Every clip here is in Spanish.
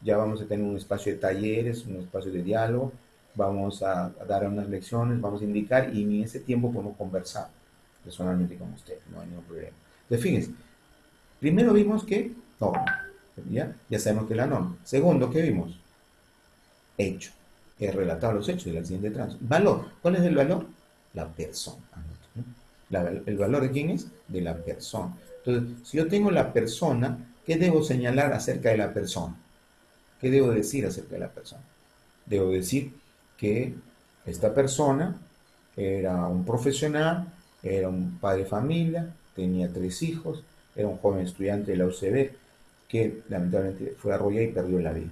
ya vamos a tener un espacio de talleres, un espacio de diálogo, vamos a dar unas lecciones, vamos a indicar y en ese tiempo podemos conversar personalmente con usted, no hay ningún problema. Entonces, fíjense, primero vimos que norma, ya sabemos que es la norma. Segundo, ¿qué vimos? Hecho. He relatado los hechos del accidente de tránsito. Valor. ¿Cuál es el valor? La persona. ¿No? ¿El valor de quién es? De la persona. Entonces, si yo tengo la persona, ¿qué debo señalar acerca de la persona? ¿Qué debo decir acerca de la persona? Debo decir que esta persona era un profesional, era un padre de familia, tenía 3 hijos, era un joven estudiante de la UCB que lamentablemente fue arrollado y perdió la vida.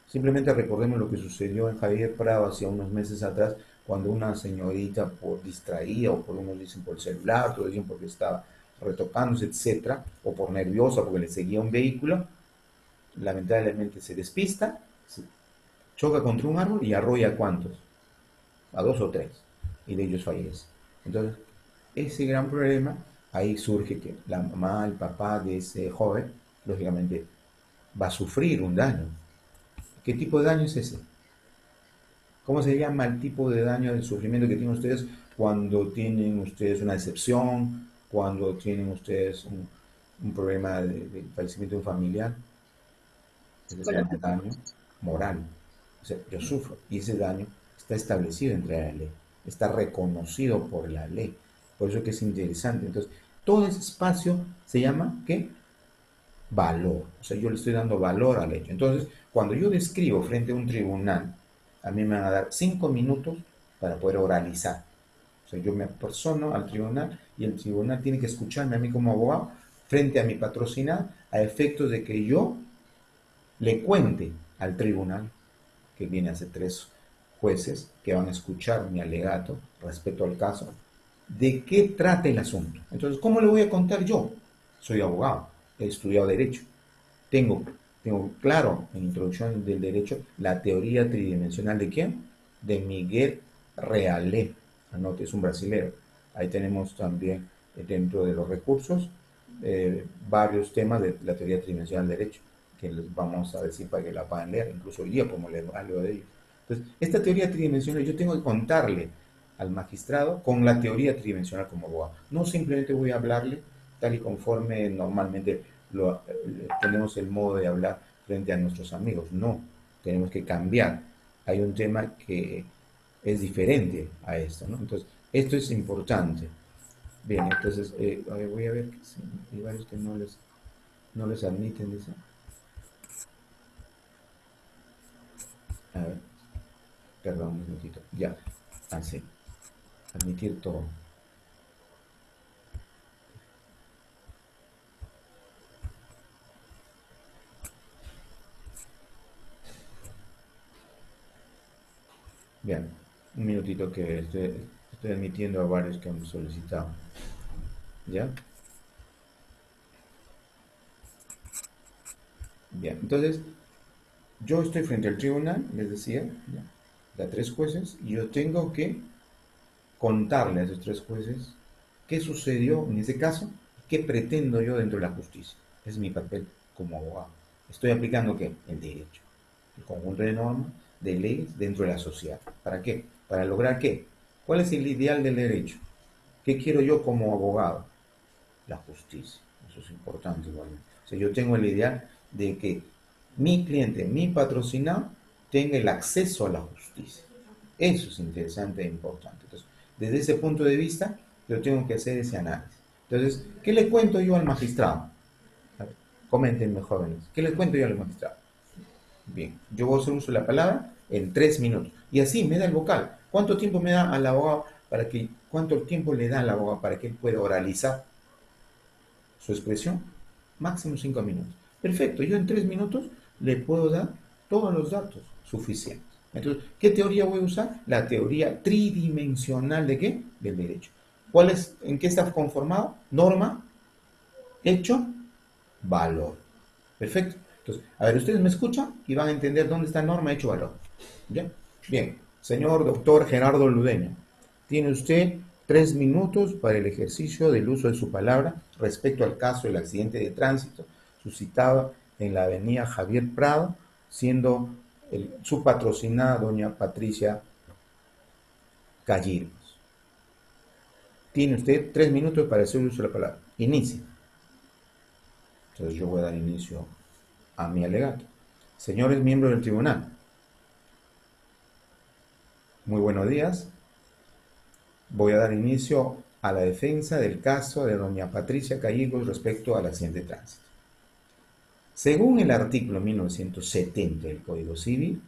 Simplemente recordemos lo que sucedió en Javier Prado hace unos meses atrás, cuando una señorita por distraída, o por unos dicen por el celular, otros dicen porque estaba retocándose, etcétera, o por nerviosa porque le seguía un vehículo, lamentablemente se despista, choca contra un árbol y arrolla a cuántos, a 2 o 3, y de ellos fallece. Entonces, ese gran problema, ahí surge que la mamá, el papá de ese joven, lógicamente, va a sufrir un daño. ¿Qué tipo de daño es ese? ¿Cómo se llama el tipo de daño, del sufrimiento que tienen ustedes cuando tienen ustedes una decepción, cuando tienen ustedes un problema de fallecimiento de un familiar? Ese se llama daño moral. O sea, yo sufro y ese daño está establecido entre la ley, está reconocido por la ley. Por eso que es interesante. Entonces, todo ese espacio se llama, ¿qué? Valor. O sea, yo le estoy dando valor al hecho. Entonces, cuando yo describo frente a un tribunal, a mí me van a dar 5 minutos para poder oralizar. O sea, yo me persono al tribunal y el tribunal tiene que escucharme a mí como abogado frente a mi patrocinado a efectos de que yo le cuente al tribunal, que viene a ser 3 jueces que van a escuchar mi alegato respecto al caso, de qué trata el asunto. Entonces, ¿cómo le voy a contar yo? Soy abogado, he estudiado Derecho, tengo, tengo claro en Introducción del Derecho la teoría tridimensional de quién? De Miguel Reale. Anote, es un brasilero. Ahí tenemos también dentro de los recursos varios temas de la teoría tridimensional del derecho que les vamos a decir para que la puedan leer, incluso hoy día podemos leer algo de ello. Entonces, esta teoría tridimensional yo tengo que contarle al magistrado con la teoría tridimensional como abogado. No simplemente voy a hablarle tal y conforme normalmente tenemos el modo de hablar frente a nuestros amigos. No, tenemos que cambiar. Hay un tema que es diferente a esto, ¿no? Entonces, esto es importante. Bien, entonces, a ver, voy a ver que sí, hay varios que no les admiten, dice. A ver, perdón, un minutito. Ya, así. Admitir todo. Bien, un minutito que estoy admitiendo a varios que han solicitado. ¿Ya? Bien, entonces, yo estoy frente al tribunal, les decía, ¿ya? De 3 jueces, y yo tengo que contarle a esos 3 jueces qué sucedió en ese caso, qué pretendo yo dentro de la justicia. Es mi papel como abogado. Estoy aplicando ¿qué? El derecho, el conjunto de normas, de leyes dentro de la sociedad. ¿Para qué? Para lograr qué. ¿Cuál es el ideal del derecho? ¿Qué quiero yo como abogado? La justicia. Eso es importante igualmente. O sea, yo tengo el ideal de que mi cliente, mi patrocinado, tenga el acceso a la justicia. Eso es interesante e importante. Entonces, desde ese punto de vista, yo tengo que hacer ese análisis. Entonces, ¿qué le cuento yo al magistrado? Coméntenme, jóvenes. ¿Qué le cuento yo al magistrado? Bien, yo voy a hacer uso de la palabra en 3 minutos. Y así me da el vocal. ¿Cuánto tiempo me da al abogado cuánto tiempo le da al abogado para que él pueda oralizar su expresión? Máximo 5 minutos. Perfecto, yo en 3 minutos le puedo dar todos los datos suficientes. Entonces, ¿qué teoría voy a usar? La teoría tridimensional de qué? Del derecho. ¿En qué está conformado? Norma, hecho, valor. Perfecto. Entonces, a ver, ustedes me escuchan y van a entender dónde está norma, hecho, valor. ¿Ya? Bien, señor doctor Gerardo Ludeño, tiene usted 3 minutos para el ejercicio del uso de su palabra respecto al caso del accidente de tránsito suscitado en la avenida Javier Prado siendo su patrocinada doña Patricia Calleros. Tiene usted 3 minutos para hacer uso de la palabra. Inicie. Entonces yo voy a dar inicio a mi alegato. Señores miembros del tribunal, muy buenos días. Voy a dar inicio a la defensa del caso de doña Patricia Calleros respecto al accidente de tránsito. Según el artículo 1970 del Código Civil,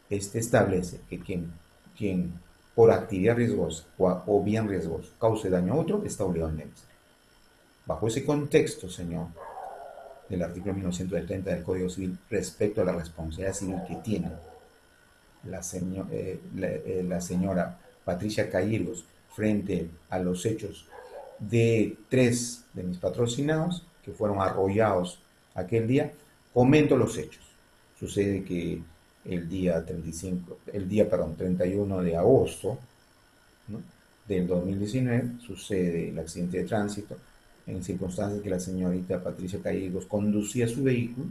este establece que quien por actividad riesgosa o bien riesgoso cause daño a otro está obligado a indemnizar. Bajo ese contexto, señor, del artículo 1970 del Código Civil respecto a la responsabilidad civil que tiene la señora Patricia Calleros frente a los hechos de 3 de mis patrocinados que fueron arrollados aquel día, comento los hechos. Sucede que el día 31 de agosto, ¿no?, del 2019 sucede el accidente de tránsito en circunstancias que la señorita Patricia Calleros conducía su vehículo,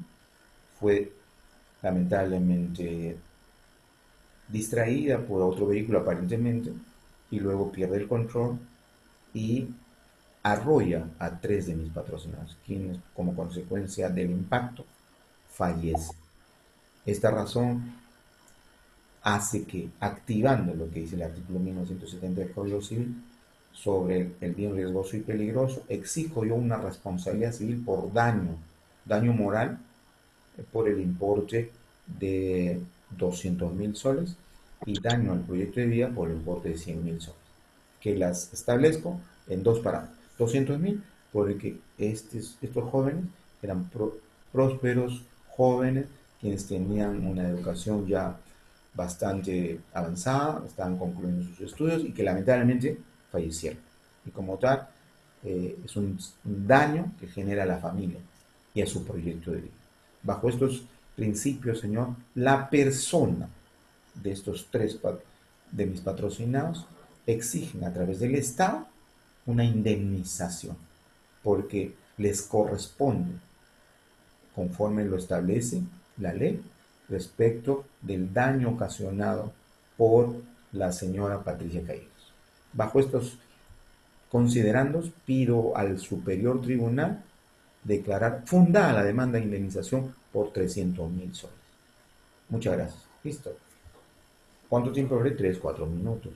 fue lamentablemente distraída por otro vehículo aparentemente y luego pierde el control y arrolla a 3 de mis patrocinados, quienes como consecuencia del impacto fallecen. Esta razón hace que, activando lo que dice el artículo 1970 del Código Civil sobre el bien riesgoso y peligroso, exijo yo una responsabilidad civil por daño moral, por el importe de 200.000 soles y daño al proyecto de vía por el importe de 100.000 soles, que las establezco en 2 parámetros. 200.000 porque estos jóvenes eran prósperos jóvenes quienes tenían una educación ya bastante avanzada, estaban concluyendo sus estudios y que lamentablemente fallecieron. Y como tal, es un daño que genera a la familia y a su proyecto de vida. Bajo estos principios, señor, la persona de estos 3 de mis patrocinados exigen a través del Estado una indemnización, porque les corresponde, conforme lo establece la ley, respecto del daño ocasionado por la señora Patricia Calleros. Bajo estos considerandos, pido al superior tribunal declarar fundada la demanda de indemnización por 300.000 soles. Muchas gracias. Listo. ¿Cuánto tiempo hablé? 3-4 minutos.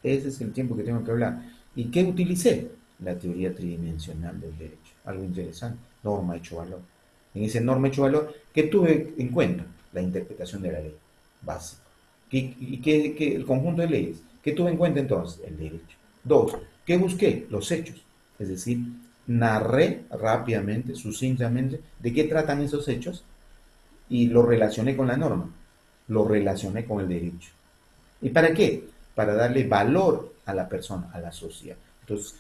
Ese es el tiempo que tengo que hablar. ¿Y qué utilicé? La teoría tridimensional del derecho. Algo interesante. Norma hecho valor. En ese norma hecho valor, ¿qué tuve en cuenta? La interpretación de la ley básica. ¿Y el conjunto de leyes? ¿Qué tuve en cuenta entonces? El derecho. 2. ¿Qué busqué? Los hechos. Es decir, narré rápidamente, sucintamente, de qué tratan esos hechos y lo relacioné con la norma. Lo relacioné con el derecho. ¿Y para qué? Para darle valor a la persona, a la sociedad. Entonces,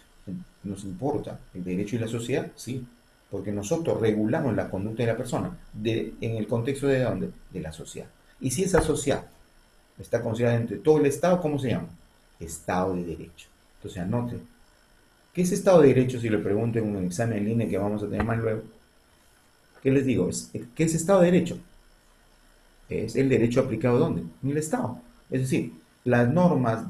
¿nos importa el derecho y la sociedad? Sí, porque nosotros regulamos la conducta de la persona en el contexto de dónde? De la sociedad. Y si esa sociedad está considerada entre todo el Estado, ¿cómo se llama? Estado de Derecho. Entonces, anote. ¿Qué es Estado de Derecho? Si le pregunto en un examen en línea que vamos a tener más luego, ¿qué les digo? ¿Qué es Estado de Derecho? Es el derecho aplicado ¿dónde? En el Estado. Es decir, las normas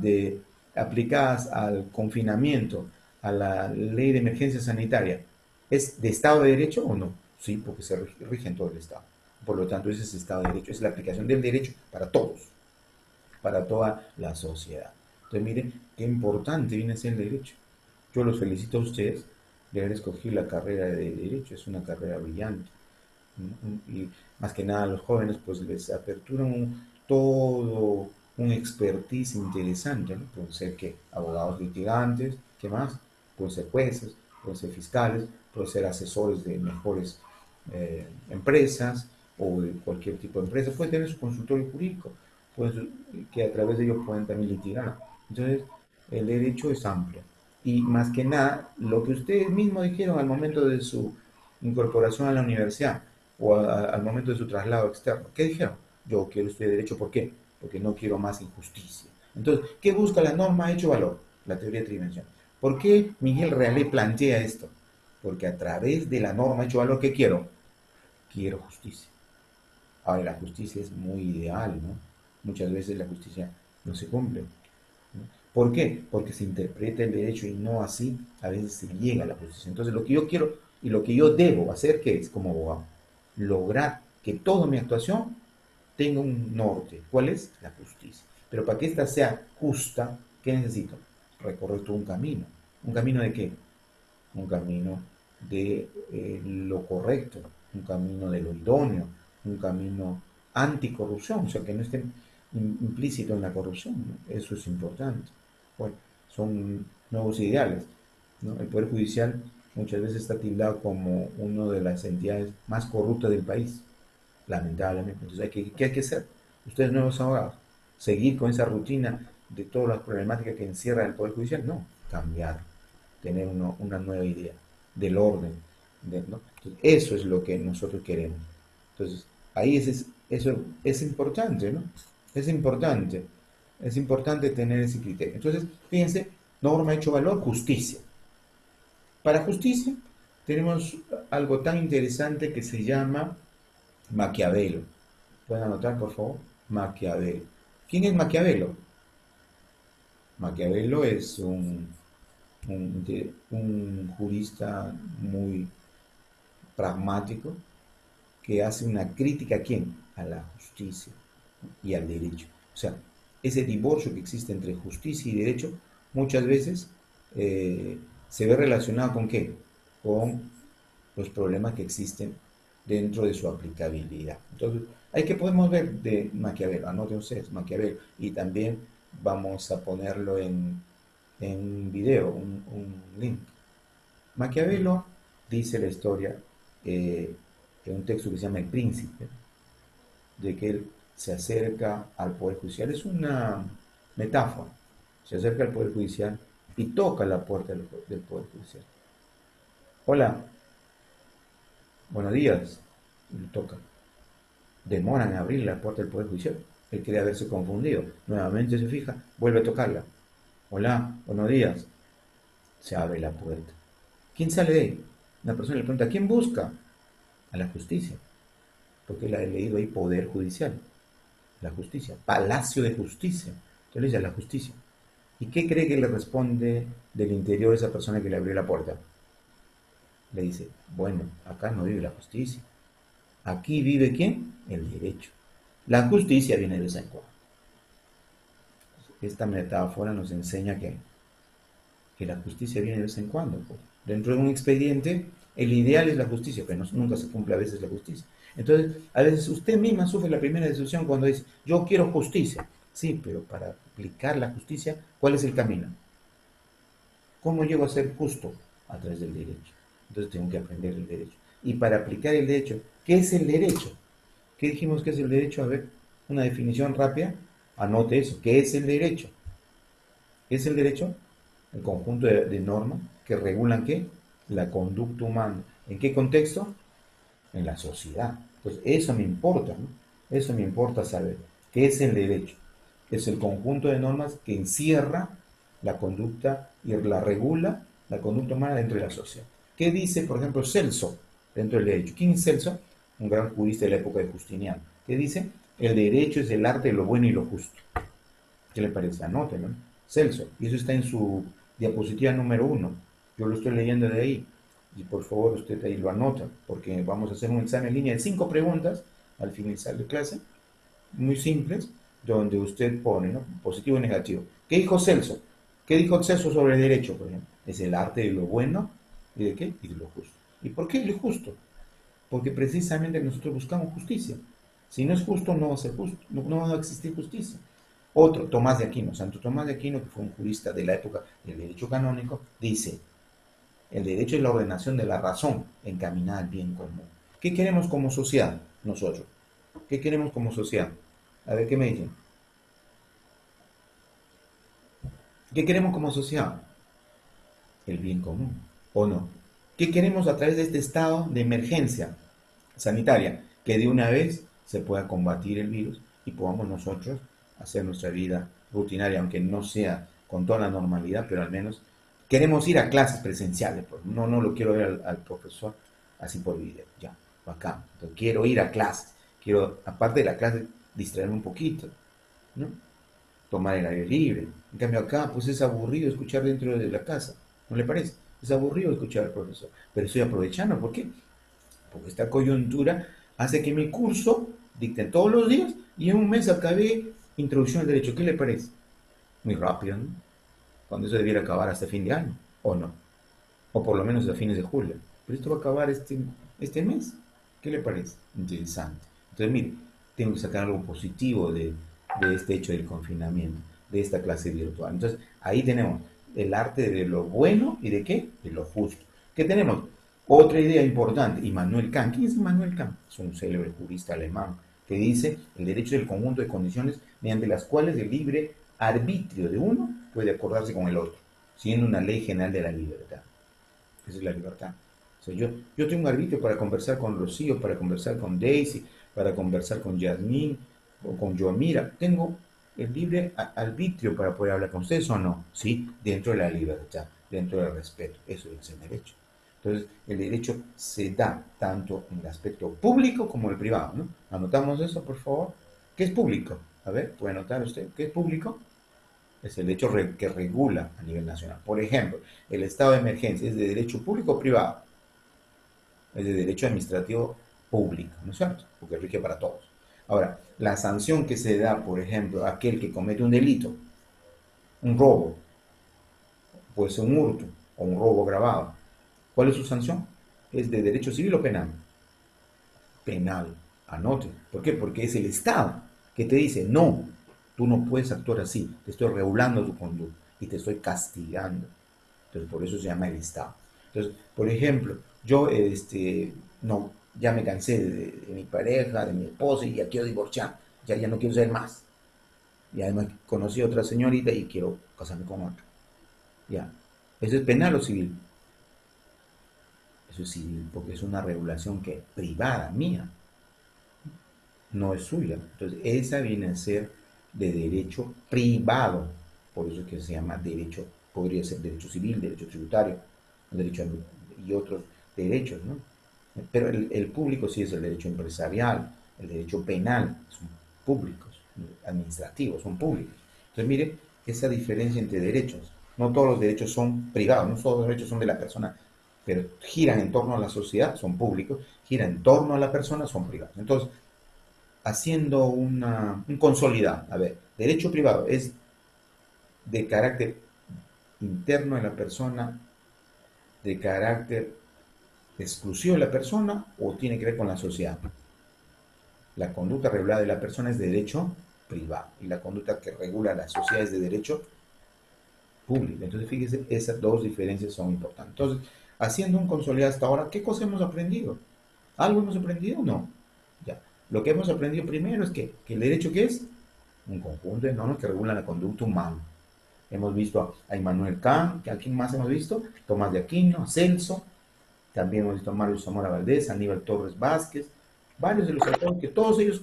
aplicadas al confinamiento, a la ley de emergencia sanitaria, ¿es de Estado de Derecho o no? Sí, porque se rige en todo el Estado. Por lo tanto, ese es Estado de Derecho, es la aplicación del derecho para todos, para toda la sociedad. Entonces, miren, qué importante viene a ser el derecho. Yo los felicito a ustedes de haber escogido la carrera de Derecho, es una carrera brillante. Y más que nada a los jóvenes pues les aperturan todo un expertise interesante, ¿no? Pueden ser que abogados litigantes, ¿qué más? Pueden ser jueces, pueden ser fiscales, pueden ser asesores de mejores empresas o de cualquier tipo de empresa, pueden tener su consultorio jurídico, que a través de ellos pueden también litigar. Entonces, el derecho es amplio. Y más que nada, lo que ustedes mismos dijeron al momento de su incorporación a la universidad, o al momento de su traslado externo. ¿Qué dijeron? Yo quiero estudiar derecho, ¿por qué? Porque no quiero más injusticia. Entonces, ¿qué busca la norma hecho valor? La teoría tridimensional. ¿Por qué Miguel Realé plantea esto? Porque a través de la norma hecho valor, ¿qué quiero? Quiero justicia. Ahora, la justicia es muy ideal, ¿no? Muchas veces la justicia no se cumple, ¿no? ¿Por qué? Porque se interpreta el derecho y no así, a veces se llega a la justicia. Entonces, lo que yo quiero y lo que yo debo hacer, ¿qué es como abogado? Lograr que toda mi actuación tenga un norte. ¿Cuál es? La justicia. Pero para que ésta sea justa, ¿qué necesito? Recorrer todo un camino. ¿Un camino de qué? Un camino de lo correcto, un camino de lo idóneo, un camino anticorrupción, o sea, que no esté implícito en la corrupción, ¿no? Eso es importante. Bueno, son nuevos ideales, ¿no? El Poder Judicial muchas veces está tildado como una de las entidades más corruptas del país, lamentablemente. Entonces, ¿qué hay que hacer? Ustedes nuevos abogados, seguir con esa rutina de todas las problemáticas que encierra el Poder Judicial, no, cambiar, tener una nueva idea del orden, ¿no? Entonces, eso es lo que nosotros queremos. Entonces, ahí eso es importante, ¿no? Es importante tener ese criterio. Entonces, fíjense, norma, hecho, valor, justicia. Para justicia tenemos algo tan interesante que se llama Maquiavelo. ¿Pueden anotar, por favor? Maquiavelo. ¿Quién es Maquiavelo? Maquiavelo es un jurista muy pragmático que hace una crítica ¿a quién? A la justicia y al derecho. O sea, ese divorcio que existe entre justicia y derecho muchas veces se ve relacionado con ¿qué? Con los problemas que existen dentro de su aplicabilidad. Entonces, hay que podemos ver de Maquiavelo, anoten ustedes, Maquiavelo, y también vamos a ponerlo en video, un link. Maquiavelo dice la historia en un texto que se llama El Príncipe, de que él se acerca al Poder Judicial. Es una metáfora. Se acerca al Poder Judicial y toca la puerta del Poder Judicial. Hola, buenos días. Y le toca. Demoran en abrir la puerta del Poder Judicial. Él cree haberse confundido. Nuevamente se fija, vuelve a tocarla. Hola, buenos días. Se abre la puerta. ¿Quién sale de ahí? Una persona le pregunta, ¿quién busca? A la justicia. Porque él ha leído ahí Poder Judicial. La justicia. Palacio de Justicia. Entonces le dice a la justicia. ¿Y qué cree que le responde del interior esa persona que le abrió la puerta? Le dice, bueno, acá no vive la justicia. Aquí vive ¿quién? El derecho. La justicia viene de vez en cuando. Esta metáfora nos enseña que la justicia viene de vez en cuando. Pues. Dentro de un expediente, el ideal es la justicia, pero nunca se cumple a veces la justicia. Entonces, a veces usted misma sufre la primera decisión cuando dice, yo quiero justicia. Sí, pero para aplicar la justicia, ¿cuál es el camino? ¿Cómo llego a ser justo? A través del derecho. Entonces tengo que aprender el derecho. Y para aplicar el derecho, ¿qué es el derecho? ¿Qué dijimos que es el derecho? A ver, una definición rápida. Anote eso. ¿Qué es el derecho? ¿Qué es el derecho? El conjunto de normas que regulan ¿qué? La conducta humana. ¿En qué contexto? En la sociedad. Pues eso me importa, ¿no? Eso me importa saber. ¿Qué es el derecho? Es el conjunto de normas que encierra la conducta y la regula la conducta humana dentro de la sociedad. ¿Qué dice, por ejemplo, Celso dentro del derecho? ¿Quién es Celso? Un gran jurista de la época de Justiniano. ¿Qué dice? El derecho es el arte de lo bueno y lo justo. ¿Qué le parece? Anótenlo, ¿no? Celso. Y eso está en su diapositiva número 1. Yo lo estoy leyendo de ahí. Y por favor usted ahí lo anota, porque vamos a hacer un examen en línea de 5 preguntas al finalizar la clase, muy simples, donde usted pone, ¿no? Positivo y negativo. ¿Qué dijo Celso? ¿Qué dijo Celso sobre el derecho, por ejemplo? Es el arte de lo bueno y de qué? Y de lo justo. ¿Y por qué lo justo? Porque precisamente nosotros buscamos justicia. Si no es justo, no va a ser justo, no va a existir justicia. Otro, Tomás de Aquino, Santo Tomás de Aquino, que fue un jurista de la época del derecho canónico, dice, el derecho es la ordenación de la razón encaminada al bien común. ¿Qué queremos como sociedad nosotros? ¿Qué queremos como sociedad? A ver, ¿qué me dicen? ¿Qué queremos como sociedad? El bien común, ¿o no? ¿Qué queremos a través de este estado de emergencia sanitaria? Que de una vez se pueda combatir el virus y podamos nosotros hacer nuestra vida rutinaria, aunque no sea con toda la normalidad, pero al menos queremos ir a clases presenciales. Pues. No lo quiero ver al profesor así por video, ya, bacán. Entonces, quiero ir a clases, quiero, aparte de la clase, distraerme un poquito, ¿no? Tomar el aire libre. En cambio acá, pues es aburrido escuchar dentro de la casa, ¿no le parece? Es aburrido escuchar al profesor, pero estoy aprovechando, ¿por qué? Porque esta coyuntura hace que mi curso dicte todos los días y en un mes acabé introducción al derecho. ¿Qué le parece? Muy rápido, ¿no? Cuando eso debiera acabar hasta fin de año, ¿o no? O por lo menos a fines de julio. Pero esto va a acabar este mes. ¿Qué le parece? Interesante. Entonces, mire, tengo que sacar algo positivo de este hecho del confinamiento, de esta clase virtual. Entonces, ahí tenemos el arte de lo bueno y de qué? De lo justo. ¿Qué tenemos? Otra idea importante, Immanuel Kant. ¿Quién es Immanuel Kant? Es un célebre jurista alemán que dice el derecho del conjunto de condiciones mediante las cuales el libre arbitrio de uno puede acordarse con el otro, siendo una ley general de la libertad. Esa es la libertad. O sea, yo tengo un arbitrio para conversar con Rocío, para conversar con Daisy, para conversar con Yasmín o con Yoamira. Tengo el libre arbitrio para poder hablar con ustedes o no. Sí, dentro de la libertad, dentro del respeto. Eso es el derecho. Entonces, el derecho se da tanto en el aspecto público como el privado, ¿no? Anotamos eso, por favor. ¿Qué es público? A ver, ¿puede anotar usted? ¿Qué es público? Es el hecho que regula a nivel nacional. Por ejemplo, el estado de emergencia es de derecho público o privado, es de derecho administrativo público, ¿no es cierto? Porque rige para todos. Ahora, la sanción que se da, por ejemplo, a aquel que comete un delito, un robo, puede ser un hurto o un robo agravado, ¿cuál es su sanción? ¿Es de derecho civil o penal? Penal. Anote. ¿Por qué? Porque es el Estado que te dice, no, tú no puedes actuar así, te estoy regulando tu conducta y te estoy castigando. Entonces, por eso se llama el Estado. Entonces, por ejemplo, yo no, ya me cansé de mi pareja, de mi esposa y ya quiero divorciar, ya no quiero ser más. Y además conocí a otra señorita y quiero casarme con otra. Ya. ¿Eso es penal o civil? Eso es civil, porque es una regulación que es privada, mía, no es suya. Entonces, esa viene a ser de derecho privado. Por eso es que se llama derecho, podría ser derecho civil, derecho tributario, derecho y otros derechos, ¿no? Pero el público sí es el derecho empresarial, el derecho penal, son públicos, administrativos, son públicos. Entonces, mire esa diferencia entre derechos. No todos los derechos son privados, no todos los derechos son de la persona, pero giran en torno a la sociedad, son públicos, giran en torno a la persona, son privados. Entonces, haciendo un consolidado. A ver, derecho privado es de carácter interno de la persona, de carácter exclusivo de la persona o tiene que ver con la sociedad. La conducta regulada de la persona es de derecho privado y la conducta que regula la sociedad es de derecho público. Entonces, fíjese, esas dos diferencias son importantes. Entonces, haciendo un consolidado hasta ahora, ¿qué cosa hemos aprendido? ¿Algo hemos aprendido? No. Ya. Lo que hemos aprendido primero es que el derecho, ¿qué es? Un conjunto de normas que regulan la conducta humana. Hemos visto a Immanuel Kant, ¿a quién más hemos visto? Tomás de Aquino, a Celso, también hemos visto a Mario Zamora Valdés, a Aníbal Torres Vázquez, varios de los autores que todos ellos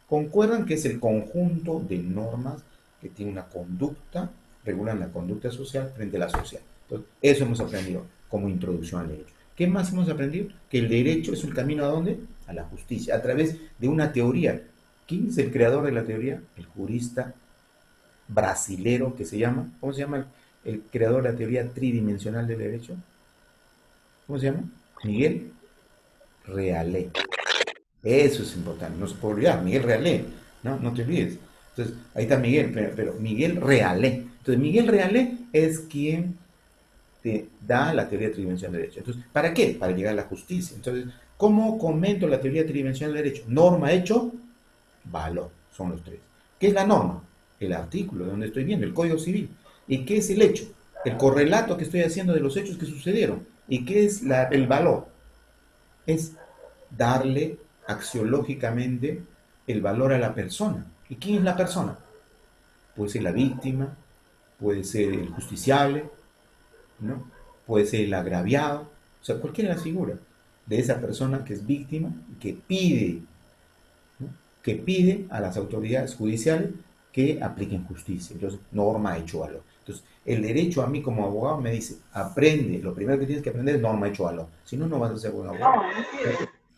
concuerdan que es el conjunto de normas que tiene una conducta, regulan la conducta social frente a la sociedad. Entonces, eso hemos aprendido como introducción al derecho. ¿Qué más hemos aprendido? Que el derecho es el camino a dónde? A la justicia, a través de una teoría. ¿Quién es el creador de la teoría? El jurista brasilero que se llama, ¿cómo se llama el creador de la teoría tridimensional del derecho? ¿Cómo se llama? Miguel Realé. Eso es importante, no se puede olvidar, Miguel Realé, no te olvides. Entonces, ahí está Miguel, pero Miguel Realé. Entonces, Miguel Realé es quien te da la teoría tridimensional del derecho. Entonces, ¿para qué? Para llegar a la justicia. Entonces, ¿cómo comento la teoría tridimensional del derecho? Norma, hecho, valor. Son los tres. ¿Qué es la norma? El artículo de donde estoy viendo, el Código Civil. ¿Y qué es el hecho? El correlato que estoy haciendo de los hechos que sucedieron. ¿Y qué es el valor? Es darle axiológicamente el valor a la persona. ¿Y quién es la persona? Puede ser la víctima, puede ser el justiciable, ¿no? Puede ser el agraviado, o sea, cualquiera de las figuras de esa persona que es víctima y que pide, ¿no? Que pide a las autoridades judiciales que apliquen justicia. Entonces, norma, hecho, valor. Entonces, el derecho a mí como abogado me dice, aprende, lo primero que tienes que aprender es norma, hecho, valor. Si no, no vas a ser buen abogado.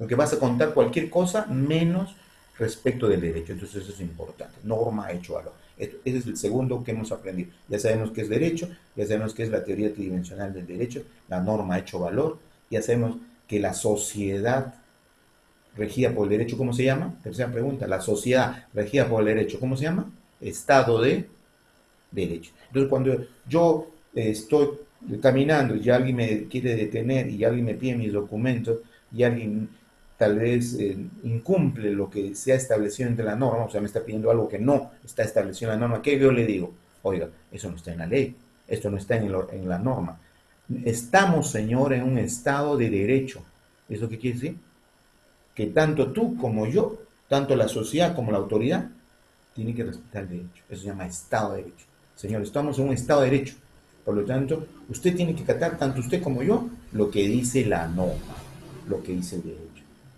Porque vas a contar cualquier cosa menos respecto del derecho. Entonces eso es importante. Norma, hecho, valor. Ese es el segundo que hemos aprendido. Ya sabemos qué es derecho, ya sabemos qué es la teoría tridimensional del derecho, la norma, hecho, valor. Ya sabemos que la sociedad regida por el derecho, ¿cómo se llama? Tercera pregunta. La sociedad regida por el derecho, ¿cómo se llama? Estado de derecho. Entonces, cuando yo estoy caminando y alguien me quiere detener y alguien me pide mis documentos y alguien tal vez incumple lo que se ha establecido entre la norma, o sea, me está pidiendo algo que no está establecido en la norma, ¿qué yo le digo? Oiga, eso no está en la ley, esto no está en la norma. Estamos, señor, en un estado de derecho. ¿Eso qué quiere decir? Que tanto tú como yo, tanto la sociedad como la autoridad, tienen que respetar el derecho. Eso se llama Estado de Derecho. Señor, estamos en un Estado de Derecho. Por lo tanto, usted tiene que acatar, tanto usted como yo, lo que dice la norma, lo que dice el derecho.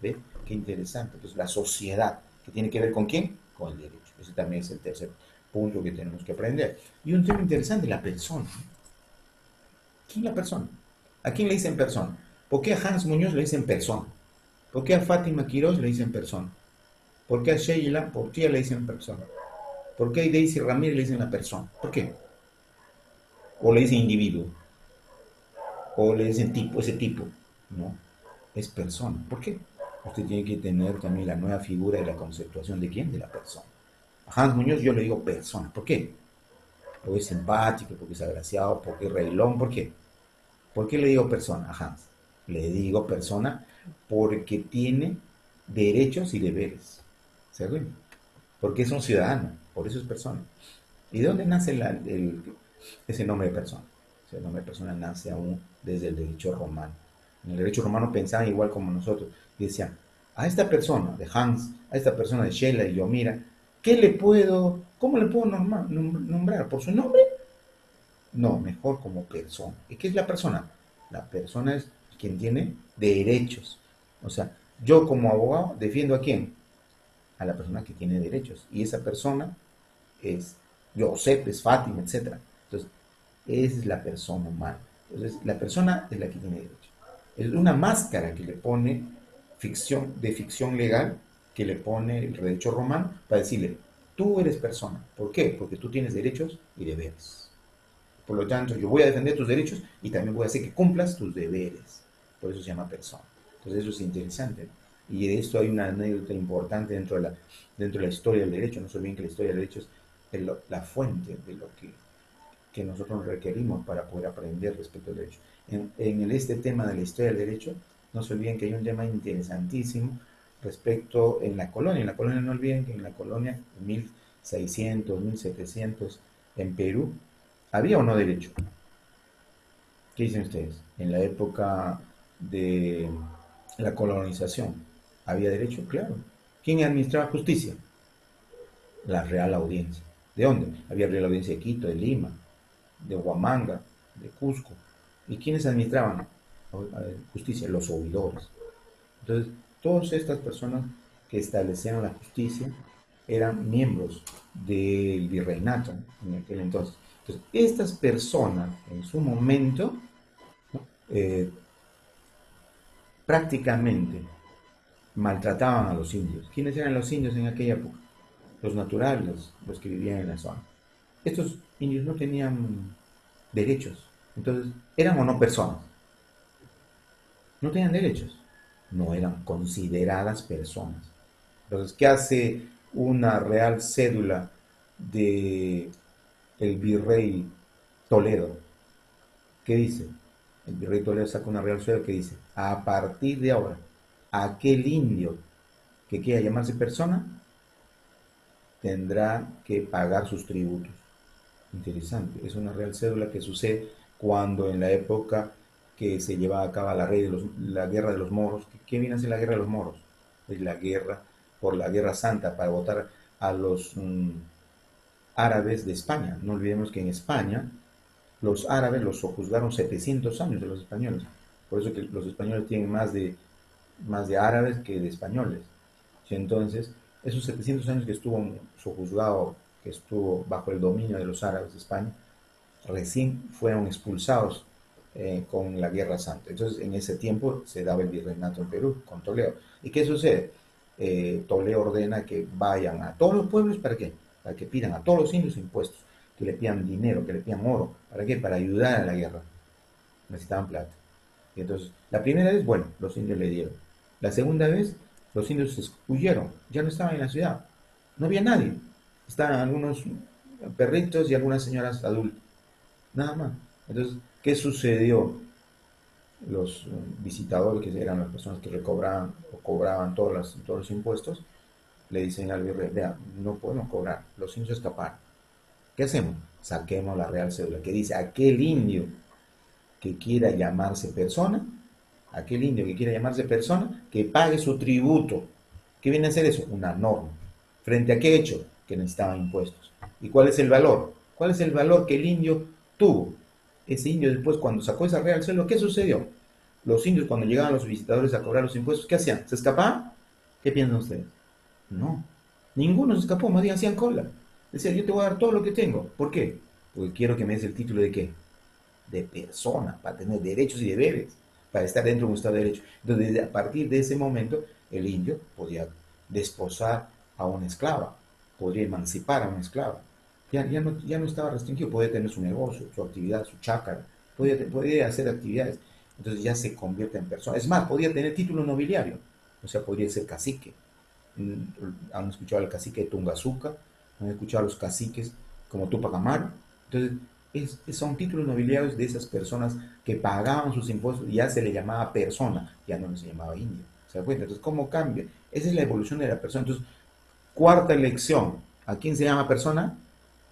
¿Ve? Qué interesante. Entonces, la sociedad, que tiene que ver con quién? Con el derecho. Ese también es el tercer punto que tenemos que aprender. Y un tema interesante, la persona. ¿Quién es la persona? ¿A quién le dicen persona? ¿Por qué a Hans Muñoz le dicen persona? ¿Por qué a Fátima Quirós le dicen persona? ¿Por qué a Sheila Portilla le dicen persona? ¿Por qué a Daisy Ramírez le dicen la persona? ¿Por qué? O le dicen individuo, o le dicen tipo, ese tipo. No, es persona. ¿Por qué? Usted tiene que tener también la nueva figura de la conceptuación de quién, de la persona. A Hans Muñoz yo le digo persona. ¿Por qué? Porque es simpático, porque es agraciado, porque es reilón. ¿Por qué? ¿Por qué le digo persona a Hans? Le digo persona porque tiene derechos y deberes. ¿Se acuerdan? Porque es un ciudadano, por eso es persona. ¿Y de dónde nace ese nombre de persona? Ese nombre de persona nace aún desde el derecho romano. En el derecho romano pensaban igual como nosotros. Y decían, a esta persona de Hans, a esta persona de Sheila y Yomira, ¿cómo le puedo nombrar? ¿Por su nombre? No, mejor como persona. ¿Y qué es la persona? La persona es quien tiene derechos. O sea, yo como abogado defiendo a quién? A la persona que tiene derechos. Y esa persona es Josep, es Fátima, etcétera. Entonces, esa es la persona humana. Entonces, la persona es la que tiene derecho. Es una máscara que le pone de ficción legal, que le pone el derecho romano para decirle, tú eres persona. ¿Por qué? Porque tú tienes derechos y deberes. Por lo tanto, yo voy a defender tus derechos y también voy a hacer que cumplas tus deberes. Por eso se llama persona. Entonces, eso es interesante, ¿no? Y de esto hay una anécdota importante dentro de la historia del derecho. No se olviden que la historia del derecho es la fuente de lo que nosotros requerimos para poder aprender respecto al derecho. En este tema de la historia del derecho, no se olviden que hay un tema interesantísimo respecto en la colonia. En la colonia, no olviden que en la colonia, en 1600, 1700, en Perú, ¿había o no derecho? ¿Qué dicen ustedes? En la época de la colonización, ¿había derecho? Claro. ¿Quién administraba justicia? La Real Audiencia. ¿De dónde? Había Real Audiencia de Quito, de Lima, de Huamanga, de Cusco. ¿Y quiénes administraban justicia? Los oidores. Entonces, todas estas personas que establecieron la justicia eran miembros del virreinato en aquel entonces. Entonces, estas personas en su momento eh, prácticamente maltrataban a los indios. ¿Quiénes eran los indios en aquella época? Los naturales, los que vivían en la zona. Estos indios no tenían derechos. Entonces, ¿eran o no personas? No tenían derechos. No eran consideradas personas. Entonces, ¿qué hace una real cédula de el virrey Toledo? ¿Qué dice? El virrey Toledo saca una real cédula que dice, a partir de ahora, aquel indio que quiera llamarse persona tendrá que pagar sus tributos. Interesante, es una real cédula que sucede cuando en la época que se llevaba a cabo la guerra de los moros. ¿Qué viene a ser la guerra de los moros? Es la guerra por la Guerra Santa para votar a los árabes de España. No olvidemos que en España los árabes los sojuzgaron 700 años de los españoles. Por eso que los españoles tienen más de árabes que de españoles. Y entonces, esos 700 años que estuvo sojuzgado, que estuvo bajo el dominio de los árabes de España, recién fueron expulsados con la Guerra Santa. Entonces, en ese tiempo se daba el virreinato en Perú con Toledo. ¿Y qué sucede? Toledo ordena que vayan a todos los pueblos, ¿para qué? Para que pidan a todos los indios impuestos, que le pidan dinero, que le pidan oro. ¿Para qué? Para ayudar a la guerra. Necesitaban plata. Y entonces, la primera vez, bueno, los indios le dieron. La segunda vez, los indios huyeron, ya no estaban en la ciudad. No había nadie. Estaban algunos perritos y algunas señoras adultas. Nada más. Entonces, ¿qué sucedió? Los visitadores, que eran las personas que recobraban o cobraban todos los impuestos, le dicen al virrey, vea, no podemos cobrar, los indios escaparon. ¿Qué hacemos? Saquemos la real cédula, que dice, aquel indio que quiera llamarse persona, que pague su tributo. ¿Qué viene a ser eso? Una norma. ¿Frente a qué hecho? Que necesitaban impuestos. ¿Y cuál es el valor? ¿Cuál es el valor que el indio tuvo? Ese indio después, cuando sacó esa real cédula, ¿qué sucedió? Los indios, cuando llegaban los visitadores a cobrar los impuestos, ¿qué hacían? ¿Se escapaban? ¿Qué piensan ustedes? No. Ninguno se escapó, más bien hacían cola. Decía, yo te voy a dar todo lo que tengo. ¿Por qué? Porque quiero que me des el título de qué? De persona, para tener derechos y deberes, para estar dentro de un Estado de Derecho. Entonces, a partir de ese momento, el indio podía desposar a una esclava, podría emancipar a una esclava. Ya no estaba restringido, podía tener su negocio, su actividad, su chácara, podía hacer actividades. Entonces ya se convierte en persona. Es más, podía tener título nobiliario, o sea, podría ser cacique. Han escuchado al cacique de Tungazuca, han escuchado a los caciques como Tupac Amaru. Entonces, son títulos nobiliarios de esas personas que pagaban sus impuestos y ya se le llamaba persona, ya no se llamaba indio. ¿Se da cuenta? Entonces, ¿cómo cambia? Esa es la evolución de la persona. Entonces, cuarta elección. ¿A quién se llama persona?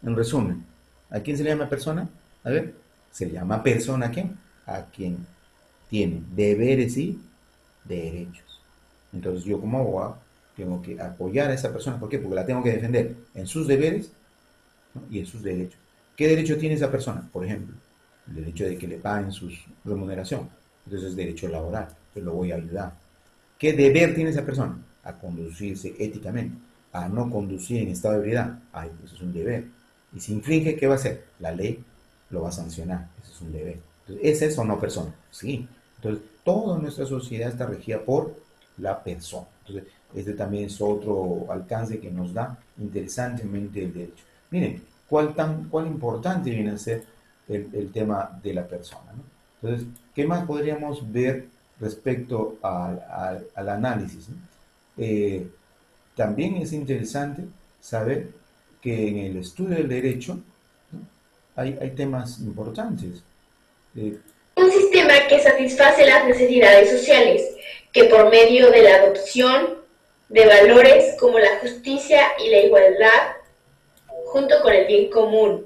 En resumen, ¿a quién se le llama persona? A ver, se le llama persona ¿a quién? A quien tiene deberes y derechos. Entonces, yo como abogado tengo que apoyar a esa persona. ¿Por qué? Porque la tengo que defender en sus deberes, ¿no? Y en sus derechos. ¿Qué derecho tiene esa persona? Por ejemplo, el derecho de que le paguen su remuneración. Entonces es derecho laboral. Entonces lo voy a ayudar. ¿Qué deber tiene esa persona? A conducirse éticamente. A no conducir en estado de ebriedad. Ay, eso es un deber. Y si infringe, ¿qué va a hacer? La ley lo va a sancionar. Eso es un deber. Entonces, ¿es eso o no persona? Sí. Entonces, toda nuestra sociedad está regida por la persona. Entonces, este también es otro alcance que nos da interesantemente el derecho. Miren, cuál importante viene a ser el tema de la persona, ¿no? Entonces, ¿qué más podríamos ver respecto al análisis, ¿no? También es interesante saber que en el estudio del derecho, ¿no? Hay temas importantes. Eh, Un sistema que satisface las necesidades sociales, que por medio de la adopción de valores como la justicia y la igualdad, junto con el bien común.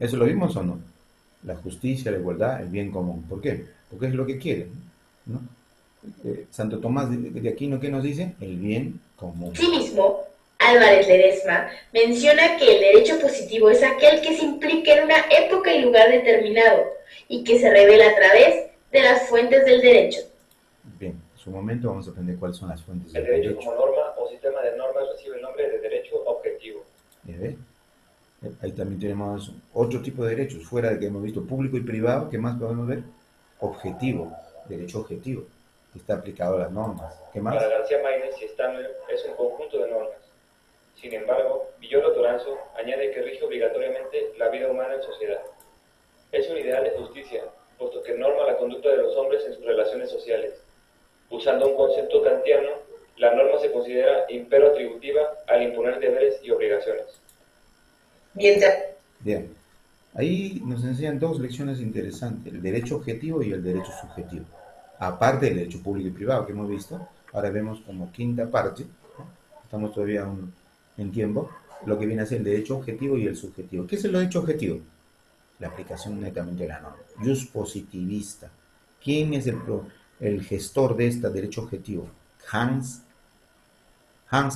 ¿Eso lo vimos o no? La justicia, la igualdad, el bien común. ¿Por qué? Porque es lo que quiere, ¿no? Santo Tomás de Aquino, ¿qué nos dice? El bien común. Asimismo, Álvarez Ledesma menciona que el derecho positivo es aquel que se implica en una época y lugar determinado y que se revela a través de las fuentes del derecho. Bien, en su momento vamos a aprender cuáles son las fuentes del El derecho derecho. como norma o sistema de normas recibe el nombre de derecho objetivo. Ahí también tenemos otro tipo de derechos, fuera de que hemos visto público y privado. ¿Qué más podemos ver? Objetivo, derecho objetivo, que está aplicado a las normas. ¿Qué más? Para García Maínez y Stammler es un conjunto de normas. Sin embargo, Villoro Toranzo añade que rige obligatoriamente la vida humana en sociedad. Es un ideal de justicia, puesto que norma la conducta de los hombres en sus relaciones sociales. Usando un concepto kantiano, la norma se considera impero atributiva al imponer deberes y obligaciones. Bien, ahí nos enseñan dos lecciones interesantes, el derecho objetivo y el derecho subjetivo. Aparte del derecho público y privado que hemos visto, ahora vemos como quinta parte, ¿no? Estamos todavía en tiempo, lo que viene a ser el derecho objetivo y el subjetivo. ¿Qué es el derecho objetivo? La aplicación netamente de la norma. Jus positivista. ¿Quién es el gestor de este derecho objetivo? Hans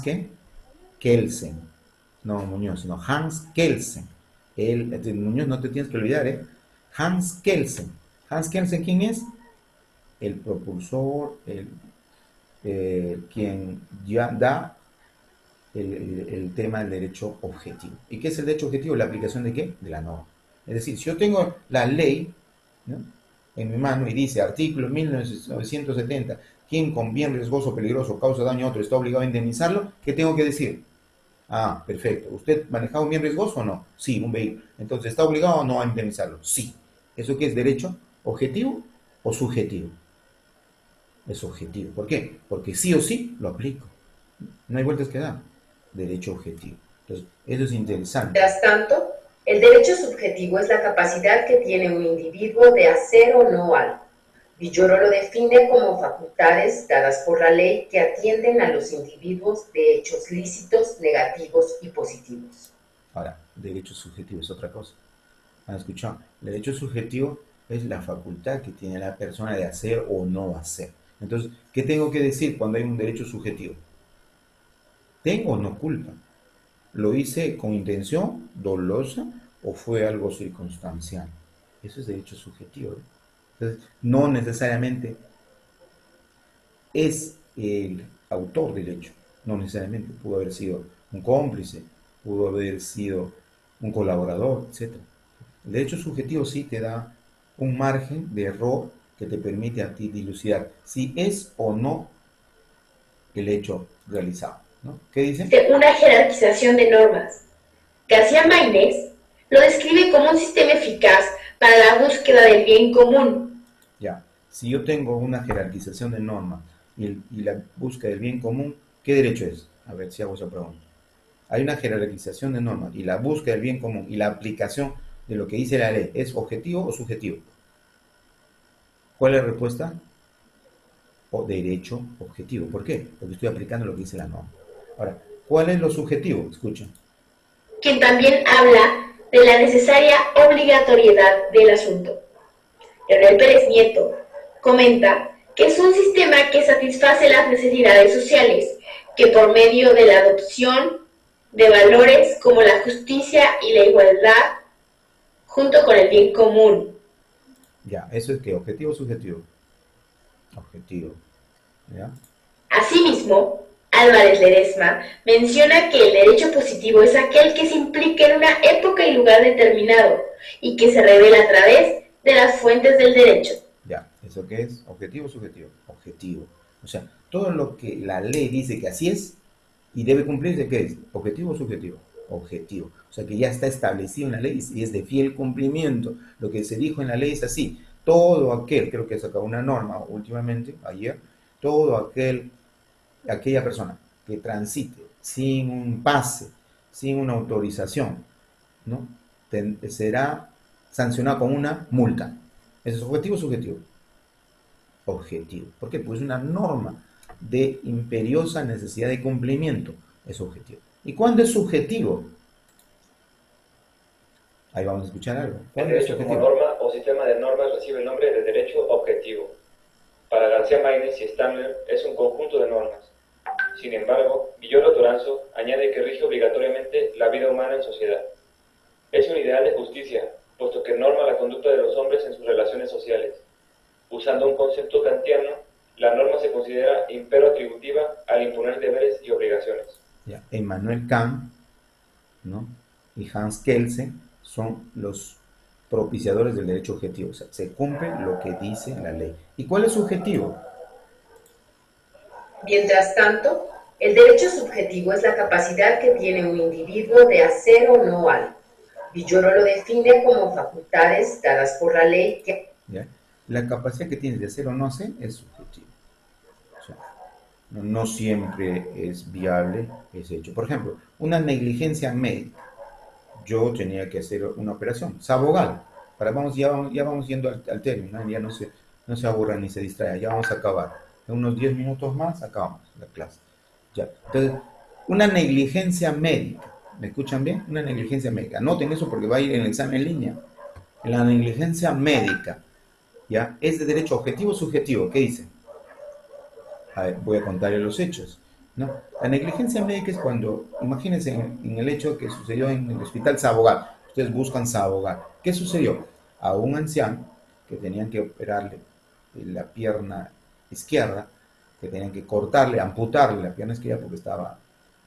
¿qué? Kelsen. No Muñoz, sino Hans Kelsen. Muñoz no te tienes que olvidar, ¿eh? Hans Kelsen. Hans Kelsen, ¿quién es? El propulsor, quien ya da el tema del derecho objetivo. ¿Y qué es el derecho objetivo? La aplicación de qué? De la norma. Es decir, si yo tengo la ley, ¿no? En mi mano y dice, artículo 1970, quien con bien riesgoso o peligroso causa daño a otro está obligado a indemnizarlo, ¿qué tengo que decir? Ah, perfecto. ¿Usted manejaba un bien riesgoso o no? Sí, un vehículo. Entonces, ¿está obligado o no a indemnizarlo? Sí. ¿Eso qué es derecho? ¿Objetivo o subjetivo? Es objetivo. ¿Por qué? Porque sí o sí lo aplico. No hay vueltas que dar. Derecho objetivo. Entonces, eso es interesante. Mientras tanto, el derecho subjetivo es la capacidad que tiene un individuo de hacer o no algo. Villoro lo define como facultades dadas por la ley que atienden a los individuos de hechos lícitos, negativos y positivos. Ahora, derecho subjetivo es otra cosa. ¿Han escuchado? El derecho subjetivo es la facultad que tiene la persona de hacer o no hacer. Entonces, ¿qué tengo que decir cuando hay un derecho subjetivo? ¿Tengo o no culpa? ¿Lo hice con intención dolosa o fue algo circunstancial? Eso es derecho subjetivo, ¿eh? Entonces, no necesariamente es el autor del hecho, no necesariamente. Pudo haber sido un cómplice, pudo haber sido un colaborador, etc. El derecho subjetivo sí te da un margen de error que te permite a ti dilucidar si es o no el hecho realizado, ¿no? ¿Qué dice? Una jerarquización de normas. García Maínez lo describe como un sistema eficaz para la búsqueda del bien común. Ya, si yo tengo una jerarquización de normas y la búsqueda del bien común, ¿qué derecho es? A ver si hago esa pregunta. Hay una jerarquización de normas y la búsqueda del bien común y la aplicación de lo que dice la ley, ¿es objetivo o subjetivo? ¿Cuál es la respuesta? O derecho objetivo. ¿Por qué? Porque estoy aplicando lo que dice la norma. Ahora, ¿cuál es lo subjetivo? Escuchen. Quien también habla de la necesaria obligatoriedad del asunto. Leonel Pérez Nieto comenta que es un sistema que satisface las necesidades sociales, que por medio de la adopción de valores como la justicia y la igualdad, junto con el bien común. Ya, eso es que objetivo o subjetivo. Objetivo. ¿Ya? Asimismo, Álvarez Ledesma menciona que el derecho positivo es aquel que se implica en una época y lugar determinado y que se revela a través de las fuentes del derecho. Ya, ¿eso qué es? ¿Objetivo o subjetivo? Objetivo. O sea, todo lo que la ley dice que así es y debe cumplirse, ¿qué es? ¿Objetivo o subjetivo? Objetivo. O sea, que ya está establecido en la ley y es de fiel cumplimiento. Lo que se dijo en la ley es así. Todo aquel, creo que sacó una norma últimamente, ayer, todo aquella persona que transite sin un pase, sin una autorización, ¿no? Será sancionado con una multa. ¿Eso es objetivo o subjetivo? Objetivo. ¿Por qué? Pues una norma de imperiosa necesidad de cumplimiento es objetivo. ¿Y cuándo es subjetivo? Ahí vamos a escuchar algo. El ¿Cuándo es derecho como subjetivo? norma o sistema de normas recibe el nombre de derecho objetivo. Para García Maínez y Stamler es un conjunto de normas. Sin embargo, Villoro Toranzo añade que rige obligatoriamente la vida humana en sociedad. Es un ideal de justicia, puesto que norma la conducta de los hombres en sus relaciones sociales. Usando un concepto kantiano, la norma se considera impero atributiva al imponer deberes y obligaciones. Ya, Emmanuel Kant, ¿no? Y Hans Kelsen son los propiciadores del derecho objetivo. O sea, se cumple lo que dice la ley. ¿Y cuál es su objetivo? Mientras tanto, el derecho subjetivo es la capacidad que tiene un individuo de hacer o no algo. Villoro lo define como facultades dadas por la ley que... ¿Ya? La capacidad que tienes de hacer o no hacer es subjetiva. O sea, no siempre es viable ese hecho. Por ejemplo, una negligencia médica. Yo tenía que hacer una operación. Sabogal. Ya vamos yendo al término, ¿no? Ya no se aburra ni se distraiga. Ya vamos a acabar. En unos 10 minutos más acabamos la clase. Ya. Entonces, una negligencia médica. ¿Me escuchan bien? Una negligencia médica. Noten eso porque va a ir en el examen en línea. La negligencia médica, ¿ya? ¿Es de derecho objetivo o subjetivo? ¿Qué dice? A ver, voy a contarle los hechos, ¿no? La negligencia médica es cuando, imagínense en el hecho que sucedió en el hospital Sabogal. Ustedes buscan Sabogal. ¿Qué sucedió? A un anciano que tenían que operarle la pierna izquierda, que tenían que cortarle, amputarle la pierna izquierda porque estaba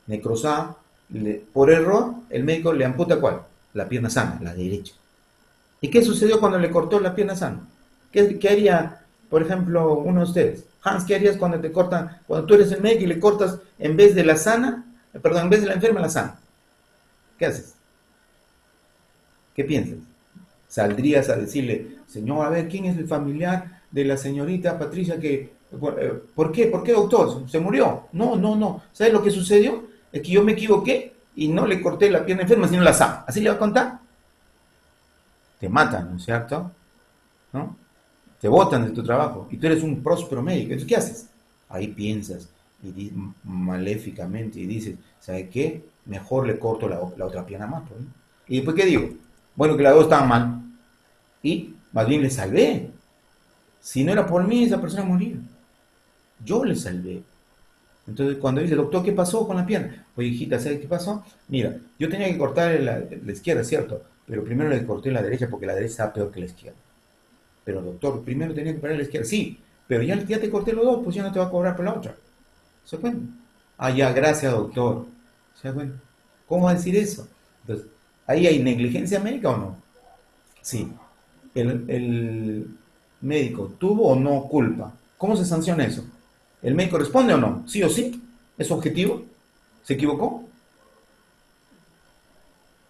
necrosada. Por error, el médico le amputa ¿cuál? La pierna sana, la derecha. ¿Y qué sucedió cuando le cortó la pierna sana? ¿Qué haría, por ejemplo, uno de ustedes? Hans, ¿qué harías cuando te cortan, cuando tú eres el médico y le cortas en vez de la sana, perdón, en vez de la enferma, la sana? ¿Qué haces? ¿Qué piensas? ¿Saldrías a decirle, señor, a ver, quién es el familiar de la señorita Patricia que... ¿Por qué? ¿Por qué, doctor? ¿Se murió? No, no, no. ¿Sabes lo que sucedió? Es que yo me equivoqué y no le corté la pierna enferma, sino la sana. ¿Así le va a contar? Te matan, ¿no es cierto? ¿No? Te botan de tu trabajo y tú eres un próspero médico. Entonces, ¿qué haces? Ahí piensas y maléficamente y dices, ¿sabe qué? Mejor le corto la otra pierna más. Pues, ¿no? ¿Y después qué digo? Bueno, que las dos estaban mal. Y más bien le salvé. Si no era por mí, esa persona moría. Yo le salvé. Entonces, cuando dice, doctor, ¿qué pasó con la pierna? Oye, hijita, ¿sabes qué pasó? Mira, yo tenía que cortar la izquierda, ¿cierto? Pero primero le corté la derecha porque la derecha estaba peor que la izquierda. Pero, doctor, primero tenía que parar la izquierda. Sí, pero ya te corté los dos, pues ya no te va a cobrar por la otra. ¿Se da cuenta? Ah, ya, gracias, doctor. ¿Se da cuenta? ¿Cómo va a decir eso? Entonces, ¿ahí hay negligencia médica o no? Sí. El médico tuvo o no culpa. ¿Cómo se sanciona eso? ¿El médico responde o no? ¿Sí o sí? ¿Es objetivo? ¿Se equivocó?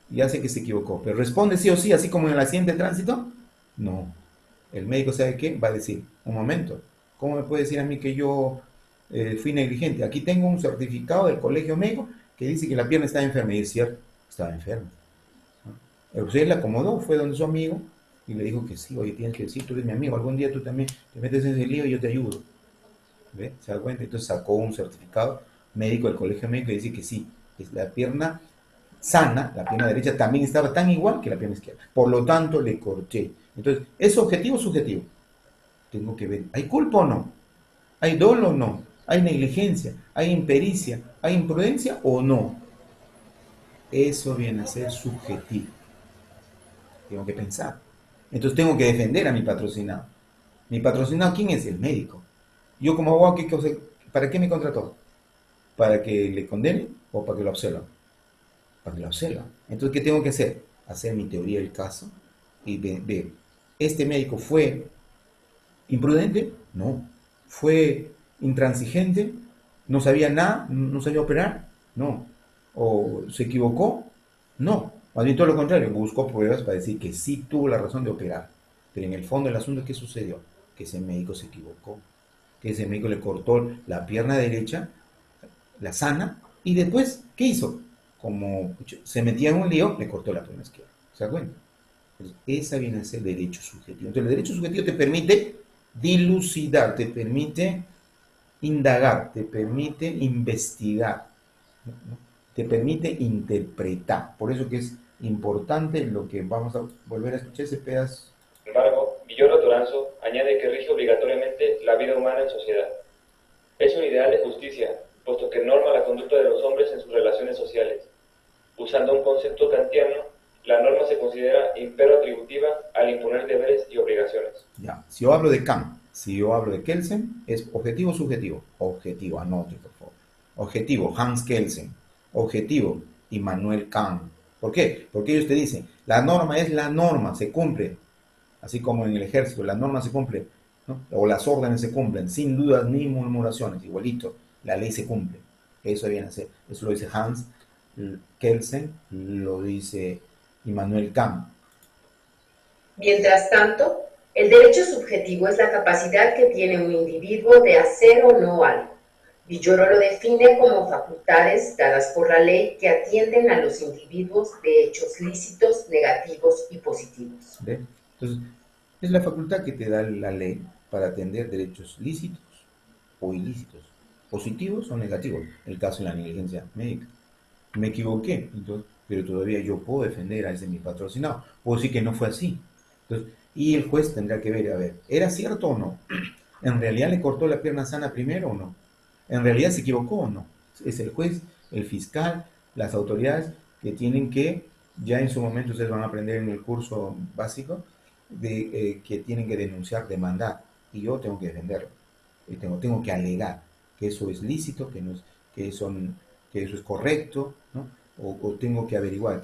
Ya sé que se equivocó, pero ¿responde sí o sí, así como en el accidente de tránsito? No. El médico, ¿sabe qué? Va a decir, un momento, ¿cómo me puede decir a mí que yo fui negligente? Aquí tengo un certificado del colegio médico que dice que la pierna está enferma. Y es cierto, estaba enferma. ¿No? Usted la acomodó, fue donde su amigo y le dijo que sí, oye, tienes que decir, tú eres mi amigo, algún día tú también te metes en ese lío y yo te ayudo. ¿Ve? ¿Se da cuenta? Entonces sacó un certificado médico del colegio médico y dice que sí, que la pierna sana, la pierna derecha también estaba tan igual que la pierna izquierda. Por lo tanto, le corté. Entonces, ¿es objetivo o subjetivo? Tengo que ver, ¿hay culpa o no? ¿Hay dolo o no? ¿Hay negligencia? ¿Hay impericia? ¿Hay imprudencia o no? Eso viene a ser subjetivo. Tengo que pensar. Entonces tengo que defender a mi patrocinado. ¿Mi patrocinado quién es? El médico. Yo como abogado, ¿para qué me contrató? ¿Para que le condenen o para que lo absuelvan? Para que lo absuelvan. Entonces, ¿qué tengo que hacer? Hacer mi teoría del caso y ver, ¿este médico fue imprudente? No. ¿Fue intransigente? ¿No sabía nada? ¿No sabía operar? No. ¿O se equivocó? No. Más bien todo lo contrario, buscó pruebas para decir que sí tuvo la razón de operar. Pero en el fondo del asunto, ¿qué sucedió? Que ese médico se equivocó. Que ese médico le cortó la pierna derecha, la sana, y después, ¿qué hizo? Como se metía en un lío, le cortó la pierna izquierda. ¿Se da cuenta? Entonces, esa viene a ser derecho subjetivo. Entonces, el derecho subjetivo te permite dilucidar, te permite indagar, te permite investigar, ¿no? Te permite interpretar. Por eso que es importante lo que vamos a volver a escuchar ese pedazo. Sin embargo, Villoro Toranzo añade que rige obligatoriamente la vida humana en sociedad. Es un ideal de justicia, puesto que norma la conducta de los hombres en sus relaciones sociales. Usando un concepto kantiano, la norma se considera impero atributiva al imponer deberes y obligaciones. Ya, si yo hablo de Kant, si yo hablo de Kelsen, ¿es objetivo o subjetivo? Objetivo, anote por favor. Objetivo, Hans Kelsen. Objetivo, Immanuel Kant. ¿Por qué? Porque ellos te dicen, la norma es la norma, se cumple. Así como en el ejército, la norma se cumple, ¿no? O las órdenes se cumplen, sin dudas ni murmuraciones, igualito, la ley se cumple. Eso viene a ser, eso lo dice Hans Kelsen, lo dice Immanuel Kant. Mientras tanto, el derecho subjetivo es la capacidad que tiene un individuo de hacer o no algo. Villoro lo define como facultades dadas por la ley que atienden a los individuos de hechos lícitos, negativos y positivos. ¿Ve? Entonces, es la facultad que te da la ley para atender derechos lícitos o ilícitos, positivos o negativos, en el caso de la negligencia médica. Me equivoqué, entonces, pero todavía yo puedo defender a ese mi patrocinado. Puedo decir que no fue así. Entonces, y el juez tendrá que ver, a ver, ¿era cierto o no? ¿En realidad le cortó la pierna sana primero o no? ¿En realidad se equivocó o no? Es el juez, el fiscal, las autoridades que tienen que, ya en su momento ustedes van a aprender en el curso básico, que tienen que denunciar, demandar, y yo tengo que defenderlo. Y tengo que alegar que eso es lícito, que, no es, que eso es correcto, ¿no? O tengo que averiguar